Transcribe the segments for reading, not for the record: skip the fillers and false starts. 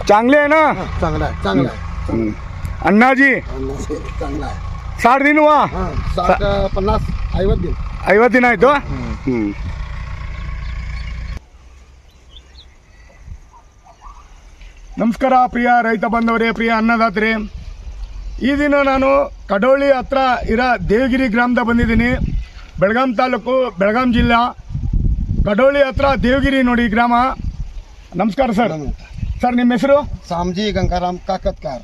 चांगले आहे ना? चांगला आहे, चांगला आहे. अण्णाजी चांगला आहे. 60 दिन हुआ? 60, 50, 50 दिन. 50 दिन ಆಯಿತು. ನಮಸ್ಕಾರ ಪ್ರಿಯ ರೈತ ಬಾಂಧವರೇ, ಪ್ರಿಯ ಅನ್ನದಾತರೇ. ಈ ದಿನ ನಾನು ಕಡೋಳಿ ಹತ್ರ ಇರೋ ದೇವಗಿರಿ ಗ್ರಾಮದ ಬಂದಿದ್ದೀನಿ. ಬೆಳಗಾಂ ತಾಲೂಕು, ಬೆಳಗಾಂ ಜಿಲ್ಲಾ, ಕಡೋಳಿ ಹತ್ರ ದೇವಗಿರಿ ನೋಡಿ ಗ್ರಾಮ. ನಮಸ್ಕಾರ ಸರ್. ಸರ್ ನಿಮ್ಮ ಹೆಸರು? ಸಾಮ್ಜಿ ಗಂಗಾರಾಮ್ ಕಾಕತ್ಕಾರ್.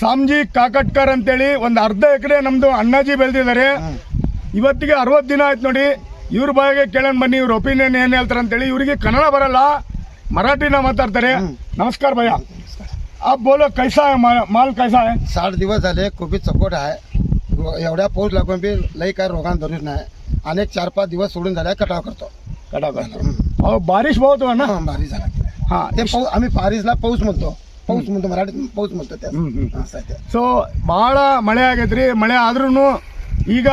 ಸಾಮ್ಜಿ ಕಾಕಟ್ಕರ್ ಅಂತೇಳಿ ಒಂದು ಅರ್ಧ ಎಕರೆ ನಮ್ಮದು ಅಣ್ಣಾಜಿ ಬೆಳೆದಿದ್ದಾರೆ. ಇವತ್ತಿಗೆ 60 ದಿನ ಆಯ್ತು ನೋಡಿ. ಇವ್ರ ಬಾಯಿಗೆ ಕೇಳೋಣ ಬನ್ನಿ, ಇವ್ರ ಒಪಿನಿಯನ್ ಏನು ಹೇಳ್ತಾರೆ ಅಂತೇಳಿ. ಇವರಿಗೆ ಕನ್ನಡ ಬರಲ್ಲ, ಮರಾಠಿನ ಮಾತಾಡ್ತಾರೆ. नमस्कार भैया, आप बोलो कैसा है माल, कैसा है? 60 दिवस झाले, खूपच सपोर्ट आहे. एवढ्या पाऊस लागून बी लई काय रोगान धरून नाही. अनेक 4-5 दिवस सोडून झाल्या कटाव करतो. और बारिश बहुत हुआ ना? बारिश झाला. हां, ते पाऊस, आम्ही बारिशला पाऊस म्हणतो. पाऊस म्हणतो, मराठीत पाऊस म्हणतो त्या. ಸೊ ಭಾಳ ಮಳೆ ಆಗೈತ್ರಿ. ಮಳೆ ಆದ್ರೂ ಈಗ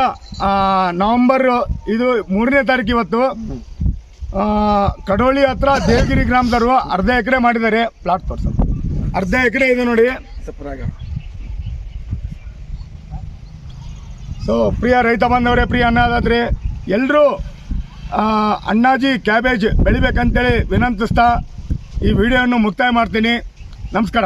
ನವೆಂಬರ್ ಇದು 3ನೇ ತಾರೀಕು ಇವತ್ತು. ಕಡೋಳಿ ಹತ್ರ ದೇವಗಿರಿ ಗ್ರಾಮದವರು ಅರ್ಧ ಎಕರೆ ಮಾಡಿದ್ದಾರೆ. ಪ್ಲಾಟ್ ತೋರ್ಸ, ಅರ್ಧ ಎಕರೆ ಇದೆ ನೋಡಿ. ಸೊ ಪ್ರಿಯ ರೈತ ಬಾಂಧವರೇ, ಪ್ರಿಯ ಅನ್ನದಾತ್ರಿ, ಎಲ್ಲರೂ ಅಣ್ಣಾಜಿ ಕ್ಯಾಬೇಜ್ ಬೆಳಿಬೇಕಂತೇಳಿ ವಿನಂತಿಸ್ತಾ ಈ ವಿಡಿಯೋವನ್ನು ಮುಕ್ತಾಯ ಮಾಡ್ತೀನಿ. ನಮಸ್ಕಾರ.